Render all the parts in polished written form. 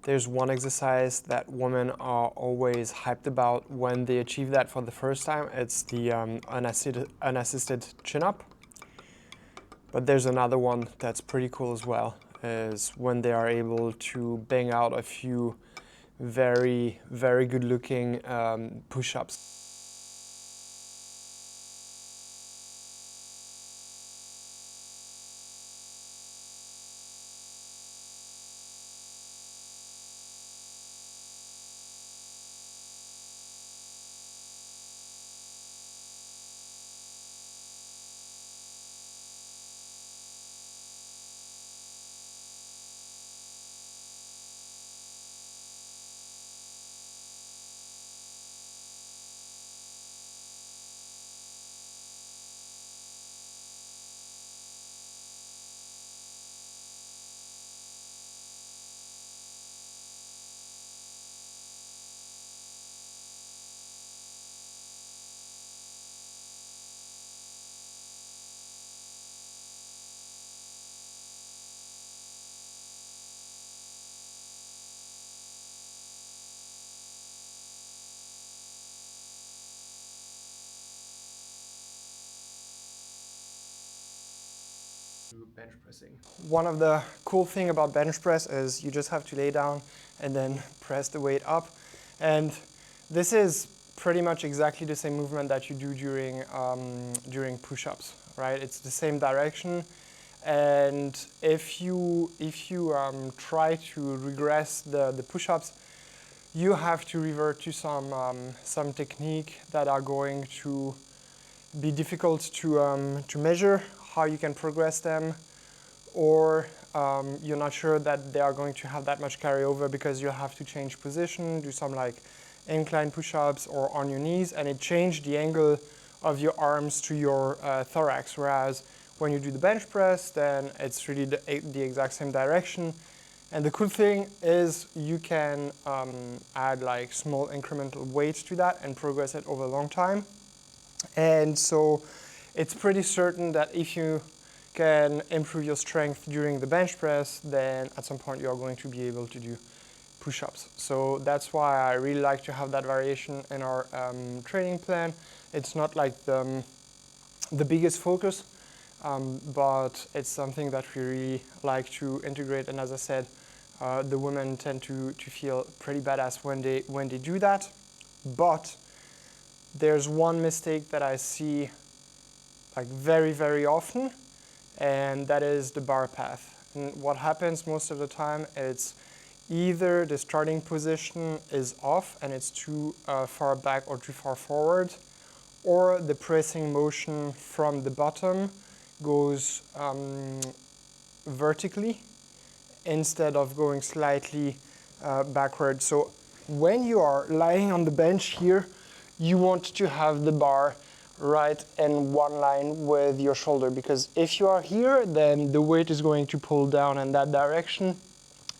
There's one exercise that women are always hyped about when they achieve that for the first time. It's the unassisted chin-up. But there's another one that's pretty cool as well, is when they are able to bang out a few very, very good looking push-ups. Bench pressing. One of the cool thing about bench press is you just have to lay down and then press the weight up. And this is pretty much exactly the same movement that you do during push-ups, right? It's the same direction. And if you try to regress the push-ups, you have to revert to some technique that are going to be difficult to measure how you can progress them, or you're not sure that they are going to have that much carryover because you have to change position, do some like incline push-ups or on your knees, and it changed the angle of your arms to your thorax, whereas when you do the bench press, then it's really the exact same direction. And the cool thing is you can add like small incremental weights to that and progress it over a long time. And so it's pretty certain that if you can improve your strength during the bench press, then at some point you are going to be able to do push-ups. So that's why I really like to have that variation in our training plan. It's not like the biggest focus, but it's something that we really like to integrate. And as I said, the women tend to feel pretty badass when they do that. But there's one mistake that I see like very, very often, and that is the bar path. And what happens most of the time, it's either the starting position is off and it's too far back or too far forward, or the pressing motion from the bottom goes vertically instead of going slightly backward. So when you are lying on the bench here, you want to have the bar right in one line with your shoulder, because if you are here, then the weight is going to pull down in that direction.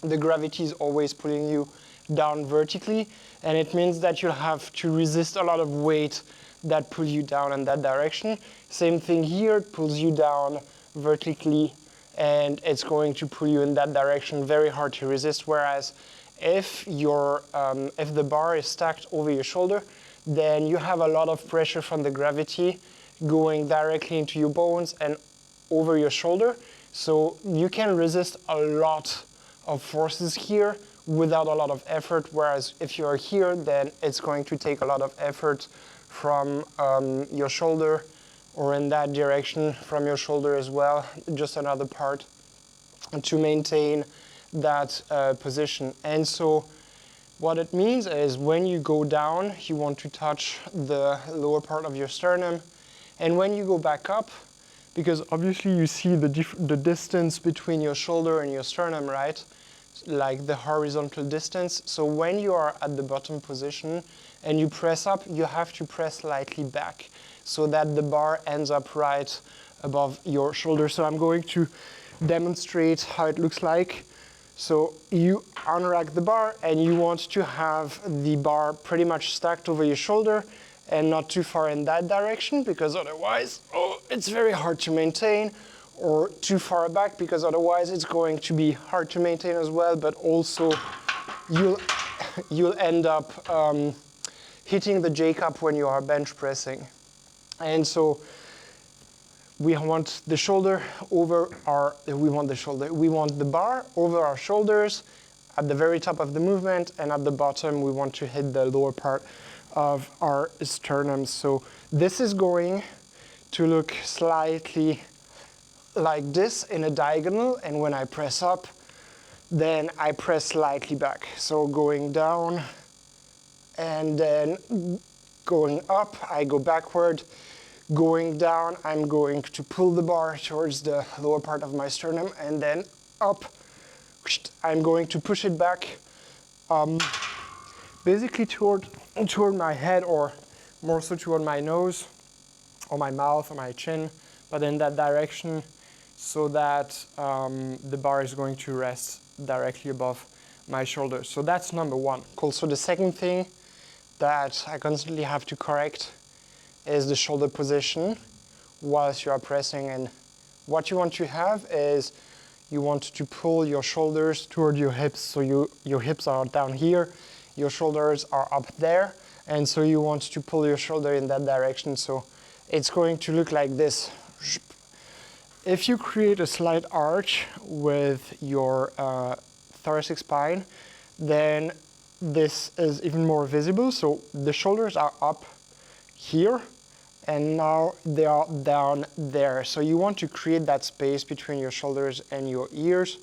The gravity is always pulling you down vertically, and it means that you'll have to resist a lot of weight that pulls you down in that direction. Same thing here, it pulls you down vertically, and it's going to pull you in that direction, very hard to resist. Whereas if the bar is stacked over your shoulder, then you have a lot of pressure from the gravity going directly into your bones and over your shoulder. So you can resist a lot of forces here without a lot of effort, whereas if you are here, then it's going to take a lot of effort from your shoulder, or in that direction from your shoulder as well, just another part, to maintain that position. And so what it means is when you go down, you want to touch the lower part of your sternum. And when you go back up, because obviously you see the distance between your shoulder and your sternum, right? Like the horizontal distance. So when you are at the bottom position and you press up, you have to press slightly back so that the bar ends up right above your shoulder. So I'm going to demonstrate how it looks like. So you unrack the bar and you want to have the bar pretty much stacked over your shoulder and not too far in that direction, because otherwise, it's very hard to maintain, or too far back because otherwise it's going to be hard to maintain as well, but also you'll end up hitting the J-cup when you are bench pressing. And so we want the shoulder over our, we want the bar over our shoulders at the very top of the movement, and at the bottom we want to hit the lower part of our sternum. So this is going to look slightly like this in a diagonal, and when I press up, then I press slightly back. So going down and then going up, I go backward. Going down, I'm going to pull the bar towards the lower part of my sternum, and then up, I'm going to push it back basically toward my head, or more so toward my nose or my mouth or my chin, but in that direction, so that the bar is going to rest directly above my shoulders. So that's number one. Cool. So the second thing that I constantly have to correct is the shoulder position whilst you are pressing. And what you want to have is you want to pull your shoulders toward your hips. So your hips are down here, your shoulders are up there, and so you want to pull your shoulder in that direction. So it's going to look like this. If you create a slight arch with your thoracic spine, then this is even more visible. So the shoulders are up here, and now they are down there. So you want to create that space between your shoulders and your ears.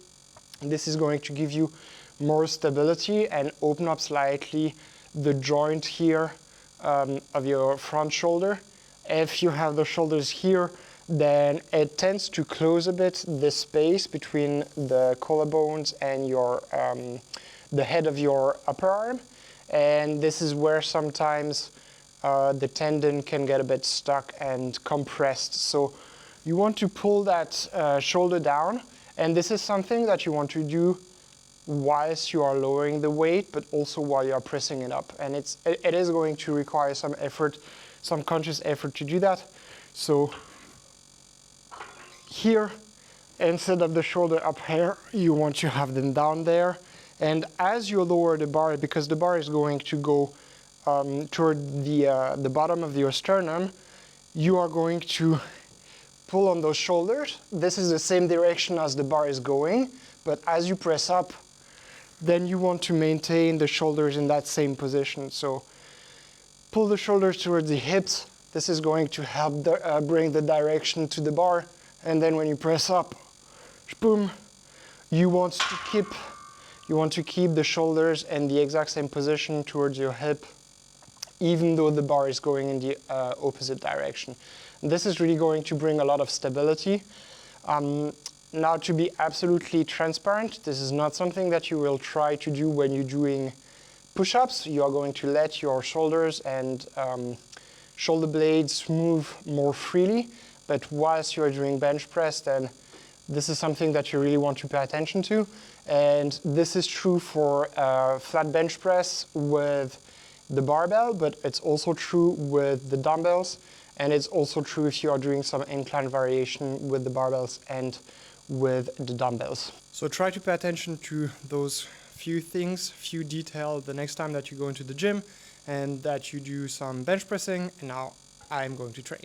And this is going to give you more stability and open up slightly the joint here of your front shoulder. If you have the shoulders here, then it tends to close a bit the space between the collarbones and your the head of your upper arm, and this is where sometimes the tendon can get a bit stuck and compressed. So you want to pull that shoulder down, and this is something that you want to do whilst you are lowering the weight, but also while you are pressing it up. And it is going to require some effort, some conscious effort to do that. So here, instead of the shoulder up here, you want to have them down there. And as you lower the bar, because the bar is going to go toward the bottom of your sternum, you are going to pull on those shoulders. This is the same direction as the bar is going, but as you press up, then you want to maintain the shoulders in that same position. So pull the shoulders towards the hips. This is going to help bring the direction to the bar. And then when you press up, boom, you want to keep the shoulders in the exact same position towards your hip, even though the bar is going in the opposite direction. And this is really going to bring a lot of stability. Now, to be absolutely transparent, this is not something that you will try to do when you're doing push-ups. You are going to let your shoulders and shoulder blades move more freely. But whilst you're doing bench press, then this is something that you really want to pay attention to. And this is true for flat bench press with the barbell, but it's also true with the dumbbells. And it's also true if you are doing some incline variation with the barbells and with the dumbbells. So try to pay attention to those few things, few details the next time that you go into the gym and that you do some bench pressing. And now I'm going to train.